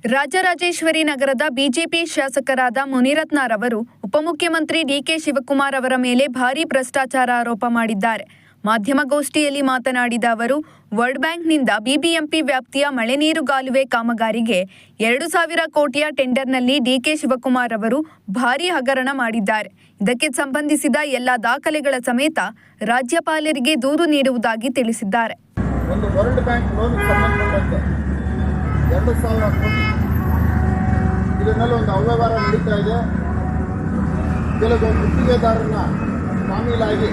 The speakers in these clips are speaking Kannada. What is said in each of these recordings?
ರಾಜರಾಜೇಶ್ವರಿ ನಗರದ ಬಿಜೆಪಿ ಶಾಸಕರಾದ ಮುನಿರತ್ನರವರು ಉಪಮುಖ್ಯಮಂತ್ರಿ ಡಿಕೆ ಶಿವಕುಮಾರ್ ಅವರ ಮೇಲೆ ಭಾರೀ ಭ್ರಷ್ಟಾಚಾರ ಆರೋಪ ಮಾಡಿದ್ದಾರೆ. ಮಾಧ್ಯಮಗೋಷ್ಠಿಯಲ್ಲಿ ಮಾತನಾಡಿದ ಅವರು, ವರ್ಲ್ಡ್ ಬ್ಯಾಂಕ್ನಿಂದ ಬಿಬಿಎಂಪಿ ವ್ಯಾಪ್ತಿಯ ಮಳೆ ನೀರುಗಾಲುವೆ ಕಾಮಗಾರಿಗೆ 2,000 ಕೋಟಿಯ ಟೆಂಡರ್ನಲ್ಲಿ ಡಿಕೆ ಶಿವಕುಮಾರ್ ಅವರು ಭಾರೀ ಹಗರಣ ಮಾಡಿದ್ದಾರೆ. ಇದಕ್ಕೆ ಸಂಬಂಧಿಸಿದ ಎಲ್ಲ ದಾಖಲೆಗಳ ಸಮೇತ ರಾಜ್ಯಪಾಲರಿಗೆ ದೂರು ನೀಡುವುದಾಗಿ ತಿಳಿಸಿದ್ದಾರೆ. ಒಂದು ವರ್ಲ್ಡ್ ಬ್ಯಾಂಕ್ ಲೋನ್ ಸಂಬಂಧಪಟ್ಟಂತೆ 2,000 ಕೋಟಿ ಇದನ್ನೆಲ್ಲ ಒಂದು ಅವ್ಯವಹಾರ ನಡೀತಾ ಇದೆ. ಕೆಲವು ಗುತ್ತಿಗೆದಾರರನ್ನ ಶಾಮೀಲಾಗಿ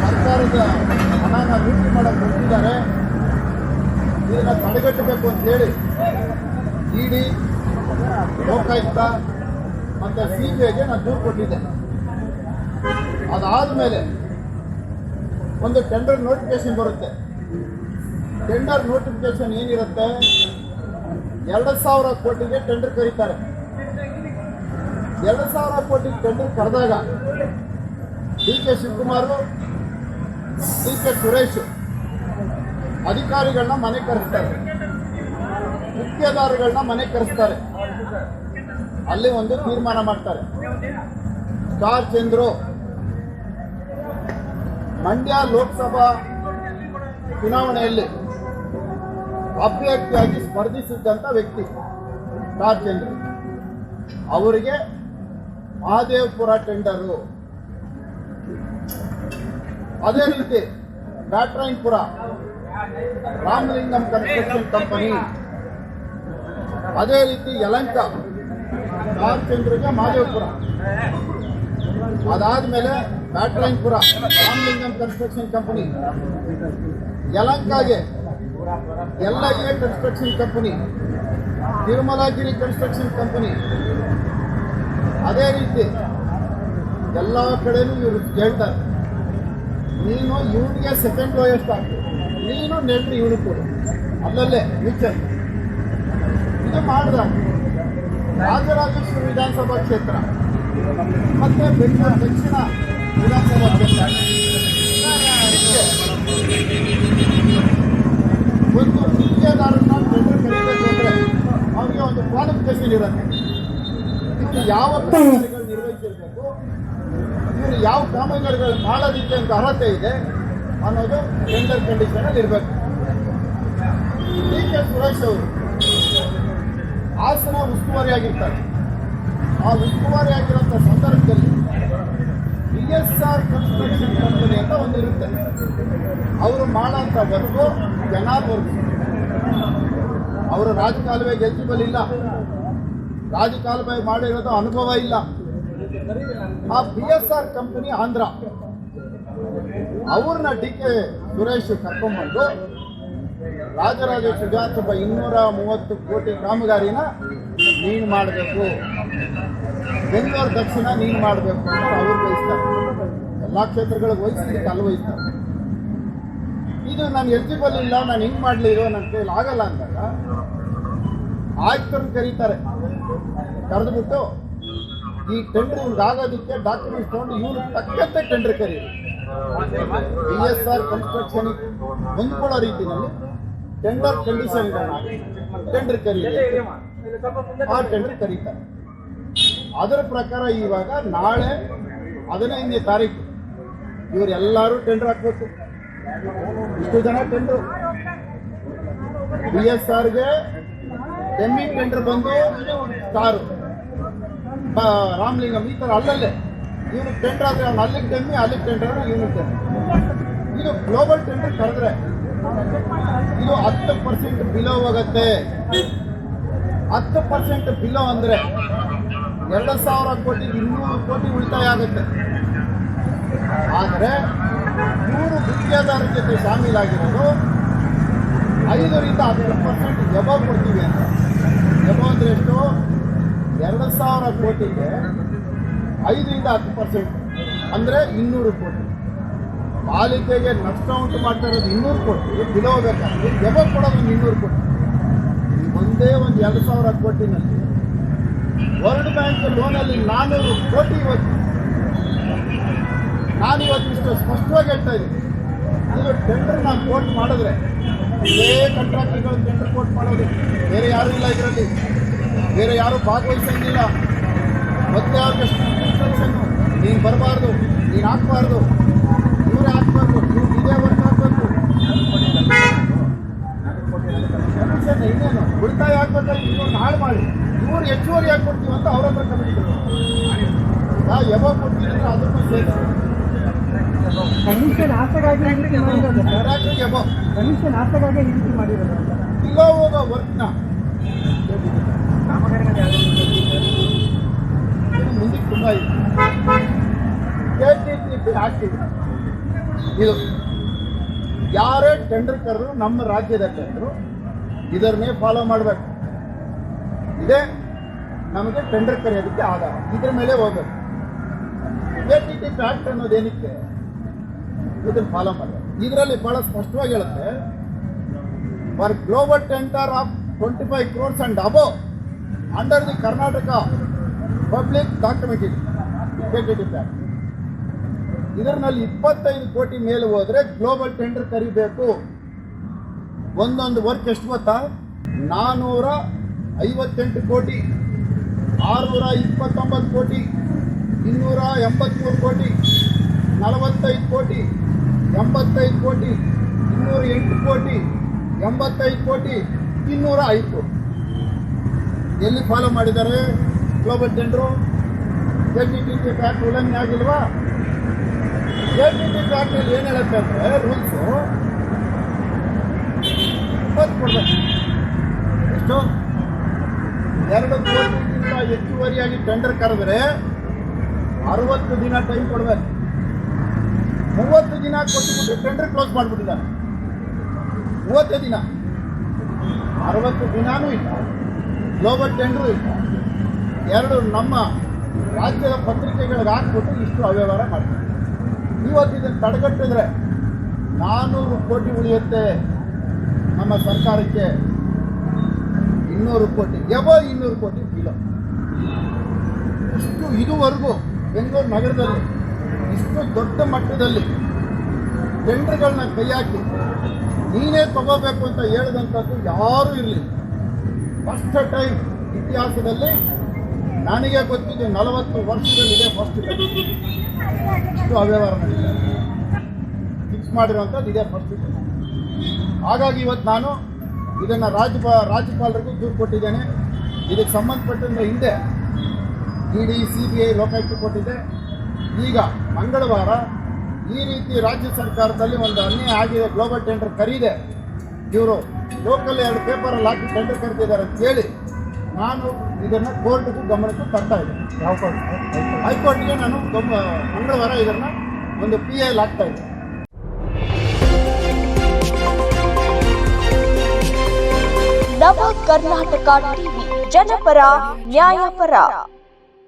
ಸರ್ಕಾರದ ಹಣನ ಲೂಟಿ ಮಾಡಕ್ಕೆ ಹೋಗ್ತಿದ್ದಾರೆ. ಇದನ್ನು ತಡೆಗಟ್ಟಬೇಕು ಅಂತೇಳಿ ಇಡಿ, ಲೋಕಾಯುಕ್ತ ಮತ್ತು ಸಿಬಿಐಗೆ ನಾನು ದೂರು ಕೊಟ್ಟಿದ್ದೆ. ಅದಾದಮೇಲೆ ಒಂದು ಟೆಂಡರ್ ನೋಟಿಫಿಕೇಶನ್ ಬರುತ್ತೆ. ಟೆಂಡರ್ ನೋಟಿಫಿಕೇಶನ್ ಏನಿರುತ್ತೆ, 2,000 ಕೋಟಿಗೆ ಟೆಂಡರ್ ಕರೀತಾರೆ. 2,000 ಕೋಟಿ ಟೆಂಡರ್ ಕರೆದಾಗ ಡಿಕೆ ಶಿವಕುಮಾರ್, ಡಿಕೆ ಸುರೇಶ್ ಅಧಿಕಾರಿಗಳನ್ನ ಮನೆ ಕರೆಸ್ತಾರೆ, ಗುತ್ತಿಗೆದಾರಗಳನ್ನ ಮನೆ ಕರೆಸ್ತಾರೆ. ಅಲ್ಲಿ ಒಂದು ತೀರ್ಮಾನ ಮಾಡ್ತಾರೆ. ಸ್ಟಾರ್ ಚಂದ್ರು ಮಂಡ್ಯ ಲೋಕಸಭಾ ಚುನಾವಣೆಯಲ್ಲಿ ಅಭ್ಯರ್ಥಿಯಾಗಿ ಸ್ಪರ್ಧಿಸಿದ್ದಂಥ ವ್ಯಕ್ತಿ ಸ್ಟಾರ್ ಚಂದ್ರು. ಅವರಿಗೆ ಮಹದೇವಪುರ ಟೆಂಡರು, ಅದೇ ರೀತಿ ಬ್ಯಾಟ್ರಾಯನ್ಪುರ ರಾಮಲಿಂಗಂ ಕನ್ಸ್ಟ್ರಕ್ಷನ್ ಕಂಪನಿ, ಅದೇ ರೀತಿ ಯಲಂಕ ಸ್ಟಾರ್ ಚಂದ್ರಿಗೆ ಮಹದೇವಪುರ, ಅದಾದಮೇಲೆ ಬ್ಯಾಟ್ರಾಯನ್ಪುರ ರಾಮಲಿಂಗಂ ಕನ್ಸ್ಟ್ರಕ್ಷನ್ ಕಂಪನಿ, ಯಲಂಕಾಗೆ LIA construction company, Tirumalagiri construction company. ಅದೇ ರೀತಿ ಎಲ್ಲ ಕಡೆನೂ ಇವರು ಹೇಳ್ತಾರೆ, ನೀನು ಇವನಿಗೆ ಸೆಕೆಂಡ್ ಲೋಯೆಸ್ಟ್ ಆಗ್ತದೆ, ನೀನು ನೆಂಟ್ರಿ ಇವನು ಕೊಡು, ಅಲ್ಲಲ್ಲೇ ಮ್ಯೂಚುವಲ್. ಇದು ಮಾಡಿದಾಗ ರಾಜರಾಜೇಶ್ವರಿ ವಿಧಾನಸಭಾ ಕ್ಷೇತ್ರ ಮತ್ತು ಬೆಂಗಳೂರು ದಕ್ಷಿಣ ವಿಧಾನಸಭಾ ಕ್ಷೇತ್ರ ಒಂದು ಗುತ್ತಿಗೆದಾರನ್ನ ಟೆಂಡರ್ ಕರೀಬೇಕು ಅಂದರೆ ಅವರಿಗೆ ಒಂದು ಕ್ವಾಲಿಫಿಕೇಶನ್ ಇರುತ್ತೆ. ಇದು ಯಾವ ಕಾಮಗಾರಿಗಳು ನಿರ್ವಹಿಸಿರಬೇಕು, ಇವರು ಯಾವ ಕಾಮಗಾರಿಗಳು ಮಾಡೋದಕ್ಕೆ ಅಂತ ಅರ್ಹತೆ ಇದೆ ಅನ್ನೋದು ಟೆಂಡರ್ ಕಂಡೀಷನಲ್ಲಿ ಇರಬೇಕು. ಡಿಕೆ ಸುರೇಶ್ ಅವರು ಹಾಸನ ಉಸ್ತುವಾರಿಯಾಗಿರ್ತಾರೆ. ಆ ಉಸ್ತುವಾರಿಯಾಗಿರೋಂಥ ಸಂದರ್ಭದಲ್ಲಿ BSR ಕನ್ಸ್ಟ್ರಕ್ಷನ್ ಕಂಪನಿ ಅಂತ ಒಂದು ಇರುತ್ತೆ. ಅವರು ಮಾಡೋಂಥ ವರ್ಗು ಕೆನಾಲ್ ವರ್ಕ್. ಅವರು ರಾಜಕಾಲುವೆಗೆ ಎಲಿಜಿಬಲ್ ಇಲ್ಲ, ರಾಜಕಾಲುವೆ ಮಾಡಿರೋದು ಅನುಭವ ಇಲ್ಲ. ಆ BSR ಕಂಪನಿ ಆಂಧ್ರ, ಅವ್ರನ್ನ ಡಿಕೆ ಸುರೇಶ್ ಕರ್ಕೊಂಡ್ಬಂದು ರಾಜರಾಜೇಶ್ವರಿ ವಿಧಾನಸಭಾ 230 ಕೋಟಿ ಕಾಮಗಾರಿನ ನೀನು ಮಾಡಬೇಕು, ಬೆಂಗಳೂರು ದಕ್ಷಿಣ ನೀನು ಮಾಡಬೇಕು ಅಂತ ಅವ್ರು ಬಯಸ್ತಾರೆ. ಎಲ್ಲ ಕ್ಷೇತ್ರಗಳಿಗೆ ವಹಿಸಿದ್ದಕ್ಕೆ ಅಲ್ಲಿ ವಹಿಸ್ತಾರೆ. ಇದು ನಾನು ಎಲಿಜಿಬಲ್ ಇಲ್ಲ, ನಾನು ಹಿಂಗೆ ಮಾಡಲಿರೋ ನನ್ನ ಕೈಲಿ ಆಗಲ್ಲ ಅಂದಾಗ ಆಯುಕ್ತರನ್ನು ಕರೀತಾರೆ. ಕರೆದುಬಿಟ್ಟು ಈ ಟೆಂಡರ್ ಇವ್ರಿಗೆ ಆಗೋದಕ್ಕೆ ಡಾಕ್ಯುಮೆಂಟ್ಸ್ ತೊಗೊಂಡು ಇವ್ರಿಗೆ ತಕ್ಕಂತೆ ಟೆಂಡರ್ ಕರೀರಿ. BSR ಕನ್ಸ್ಟ್ರಕ್ಷನ್ ಹೊಂದ್ಕೊಳ್ಳೋ ರೀತಿಯಲ್ಲಿ ಟೆಂಡರ್ ಕಂಡೀಷನ್ಗಳನ್ನ ಟೆಂಡರ್ ಕರೀರಿ. ಆ ಟೆಂಡರ್ ಕರೀತಾರೆ. ಅದರ ಪ್ರಕಾರ ಇವಾಗ ನಾಳೆ 15ನೇ ತಾರೀಕು ಇವರೆಲ್ಲರೂ ಟೆಂಡರ್ ಹಾಕಬೇಕು. ಇಷ್ಟು ಜನ ಟೆಂಡರ್ BSRಗೆ ಡೆಮ್ಮಿ ಟೆಂಡರ್ ಬಂದು ಸ್ಟಾರು, ರಾಮಲಿಂಗಂ ಈ ಥರ ಅಲ್ಲಲ್ಲೇ ಇವನು ಟೆಂಡರ್ ಆದರೆ ಅವ್ನು ಅಲ್ಲಿಗೆ ಡೆಮ್ಮಿ, ಅಲ್ಲಿಗೆ ಟೆಂಡರ್ ಆದರೆ ಇವನು ಟೆಂಡರ್. ಇದು ಗ್ಲೋಬಲ್ ಟೆಂಡರ್ ಕರೆದ್ರೆ ಇದು 10% ಬಿಲೋ ಹೋಗುತ್ತೆ. 10% ಬಿಲೋ ಅಂದರೆ 2,000 ಕೋಟಿ 200 ಕೋಟಿ ಉಳಿತಾಯ ಆಗುತ್ತೆ. ಆದರೆ ಇವರು ಗುತ್ತಿಗೆದಾರರ ಜೊತೆ ಶಾಮೀಲಾಗಿರೋದು 5ರಿಂದ 10% ಎಬೋ ಕೊಡ್ತೀವಿ ಅಂತ. ಎಬೋ ಅಂದರೆ ಎಷ್ಟು? 2,000 ಕೋಟಿಗೆ 5ರಿಂದ 10% ಅಂದರೆ 200 ಕೋಟಿ. ಪಾಲಿಕೆಗೆ ನಷ್ಟ ಉಂಟು ಮಾಡ್ತಾ ಇರೋದು 200 ಕೋಟಿ, ಬಿಲೋ ಬೇಕಾದ್ರೆ ಎಬೋ ಕೊಡೋದು 200 ಕೋಟಿ. ಒಂದೇ ಒಂದು 2,000 ಕೋಟಿನಲ್ಲಿ ವರ್ಲ್ಡ್ ಬ್ಯಾಂಕ್ ಲೋನಲ್ಲಿ 400 ಕೋಟಿ ಇವತ್ತು. ನಾನಿವತ್ತು ಇಷ್ಟು ಸ್ಪಷ್ಟವಾಗಿ ಹೇಳ್ತಾ ಇದ್ದೀನಿ, ಇದು ಟೆಂಡರ್ ನಾವು ಕೋಟ್ ಮಾಡಿದ್ರೆ ಇದೇ ಕಾಂಟ್ರಾಕ್ಟ್ಗಳು ಟೆಂಡರ್ ಕೋಟ್ ಮಾಡೋದು, ಬೇರೆ ಯಾರೂ ಇಲ್ಲ ಇದರಲ್ಲಿ, ಬೇರೆ ಯಾರೂ ಭಾಗವಹಿಸಂಗಿಲ್ಲ. ಮತ್ತೆ ಅವ್ರಿಗೆ ಇನ್ಸ್ಟ್ರಕ್ಷನ್ನು, ನೀನು ಬರಬಾರ್ದು, ನೀನು ಹಾಕ್ಬಾರ್ದು, ಇವರೇ ಹಾಕ್ಬಾರ್ದು, ನೀವು ಇದೇ ವರ್ಕ್ ಹಾಕಬೇಕು. ಕಮಿಷನ್ ಇನ್ನೇನು ಉಳಿತಾಯ ಹಾಕ್ಬೇಕಾಗಿ ಇನ್ನೊಂದು ಹಾಳು ಮಾಡಿ ಇವ್ರು ಹೆಚ್ಚುವರಿ ಹಾಕ್ಕೊಡ್ತೀವಿ ಅಂತ ಅವ್ರ ಹತ್ರ ಕಮಿಟಿ ನಾವು ಯಾವಾಗ ಕೊಡ್ತೀವಿ ಅಂದರೆ ಅದನ್ನು ಸೇರಿಸಿ ಕಮಿಷನ್ ಆಸೆಗಾಗಿ ಈ ರೀತಿ ಮಾಡಿರೋದು ಸರ್. ಕಾಂಟ್ರಾಕ್ಟ್ರಿಗೆ ಎಬೋ ಕಮಿಷನ್ ಆಸೆಗಾಗಿ ಈ ರೀತಿ ಮಾಡಿರೋದು ಅಂತ. ಇಲ್ಲ ಹೋಗೋ ವರ್ಕ್ನ ಮುಂದಕ್ಕೆ ತುಂಬ ಇದೆ. KTTP ಹಾಕ್ತೀವಿ. ಇದು ಯಾರೇ ಟೆಂಡರ್ ಕರೆದ್ರು ನಮ್ಮ ರಾಜ್ಯದ ಟೆಂಡರು ಇದನ್ನೇ ಫಾಲೋ ಮಾಡಬೇಕು. ಇದೇ ನಮಗೆ ಟೆಂಡರ್ ಕರೆಯೋದಕ್ಕೆ ಆಧಾರ, ಇದ್ರ ಮೇಲೆ ಹೋಗ್ಬೇಕು. KTTP ಆಕ್ಟ್ ಅನ್ನೋದೇನಕ್ಕೆ ಇದನ್ನು ಫಾಲೋ ಮಾಡಬೇಕು. ಇದರಲ್ಲಿ ಬಹಳ ಸ್ಪಷ್ಟವಾಗಿ ಹೇಳುತ್ತೆ, for global tender of 25 crores and above under the Karnataka public document ಇದೆ KTTP ಆಕ್ಟ್. ಇದರಲ್ಲಿ 25 ಕೋಟಿ ಮೇಲೆ ಹೋದರೆ ಗ್ಲೋಬಲ್ ಟೆಂಡರ್ ಕರಿಬೇಕು. ಒಂದೊಂದು ವರ್ಕ್ ಎಷ್ಟು ಗೊತ್ತಾ? 458 ಕೋಟಿ, 629 ಕೋಟಿ, 283 ಕೋಟಿ, 45 ಕೋಟಿ, 85 ಕೋಟಿ, 208 ಕೋಟಿ, 85 ಕೋಟಿ, 205 ಕೋಟಿ. ಎಲ್ಲಿ ಫಾಲೋ ಮಾಡಿದ್ದಾರೆ ಗ್ಲೋಬಲ್ ಟೆಂಡರು? KTTP ಆಕ್ಟ್ ಉಲ್ಲಂಘನೆ ಆಗಿಲ್ವಾ? KTTP ಆಕ್ಟಲ್ಲಿ ಏನು ಹೇಳುತ್ತೆ ಅಂದರೆ ರೂಲ್ಸು 20 ಕೊಡಬೇಕು. ಎಷ್ಟು? 2 ಕೋಟಿಗಿಂತ ಹೆಚ್ಚುವರಿಯಾಗಿ ಟೆಂಡರ್ ಕರೆದರೆ 60 ದಿನ ಟೈಮ್ ಕೊಡಬೇಕು. 30 ದಿನ ಕೊಟ್ಟುಬಿಟ್ಟು ಟೆಂಡರ್ ಕ್ಲೋಸ್ ಮಾಡಿಬಿಟ್ಟಿದ್ದಾರೆ. 30 ದಿನ, 60 ದಿನಾನೂ ಇಲ್ಲ, ಗ್ಲೋಬಲ್ ಟೆಂಡರು ಇಲ್ಲ. 2 ನಮ್ಮ ರಾಜ್ಯದ ಪತ್ರಿಕೆಗಳಿಗೆ ಹಾಕ್ಬಿಟ್ಟು ಇಷ್ಟು ಅವ್ಯವಹಾರ ಮಾಡ್ತಾರೆ. ಇವತ್ತು ಇದನ್ನು ತಡೆಗಟ್ಟಿದ್ರೆ 400 ಕೋಟಿ ಉಳಿಯುತ್ತೆ ನಮ್ಮ ಸರ್ಕಾರಕ್ಕೆ. 200 ಕೋಟಿ ಎಬೋ 200 ಕೋಟಿ ಬಿಲೋ. ಇಷ್ಟು ಇದುವರೆಗೂ ಬೆಂಗಳೂರು ನಗರದಲ್ಲಿ ಇಷ್ಟು ದೊಡ್ಡ ಮಟ್ಟದಲ್ಲಿ ಟೆಂಡರ್ಗಳನ್ನ ಕೈ ಹಾಕಿ ನೀನೇ ತಗೋಬೇಕು ಅಂತ ಹೇಳಿದಂಥದ್ದು ಯಾರೂ ಇರಲಿಲ್ಲ. ಫಸ್ಟ್ ಟೈಮ್ ಇತಿಹಾಸದಲ್ಲಿ ನನಗೆ ಗೊತ್ತಿದ್ದು 40 ವರ್ಷದಲ್ಲಿದೆ ಫಸ್ಟ್ ಟೈಮ್ ಇಷ್ಟು ಅವ್ಯವಹಾರ ಮಾಡಿದ್ದಾರೆ. ಫಿಕ್ಸ್ ಮಾಡಿರೋಂಥದ್ದು ಇದೇ ಫಸ್ಟ್ ಟೈಮ್. ಹಾಗಾಗಿ ಇವತ್ತು ನಾನು ಇದನ್ನು ರಾಜ್ಯಪಾಲರಿಗೂ ದೂರು ಕೊಟ್ಟಿದ್ದೇನೆ. ಇದಕ್ಕೆ ಸಂಬಂಧಪಟ್ಟಂತೆ ಹಿಂದೆ ED, CBI, ಲೋಕಾಯುಕ್ತ ಕೊಟ್ಟಿದ್ದೆ. ಈಗ ಮಂಗಳವಾರ ಈ ರೀತಿ ರಾಜ್ಯ ಸರ್ಕಾರದಲ್ಲಿ ಒಂದು ಅನ್ಯಾಯ ಆಗಿದೆ, ಗ್ಲೋಬಲ್ ಟೆಂಡರ್ ಕರೀದೆ, ಇವರು ಲೋಕಲ್ 2 ಪೇಪರಲ್ಲಿ ಹಾಕಿ ಟೆಂಡರ್ ಕರೆದಿದ್ದಾರೆ ಅಂತ ಹೇಳಿ ನಾನು ಇದನ್ನು ಕೋರ್ಟ್ಗೂ ಗಮನಕ್ಕೂ ತರ್ತಾ ಇದ್ದೇನೆ. ಯಾವ ಕೋರ್ಟ್? ಹೈಕೋರ್ಟ್ಗೆ ನಾನು ಮಂಗಳವಾರ ಇದನ್ನು ಒಂದು PI ಹಾಕ್ತಾ ಇದ್ದೆ. ನವ ಕರ್ನಾಟಕ ಟಿವಿ, ಜನಪರ ನ್ಯಾಯಪರ.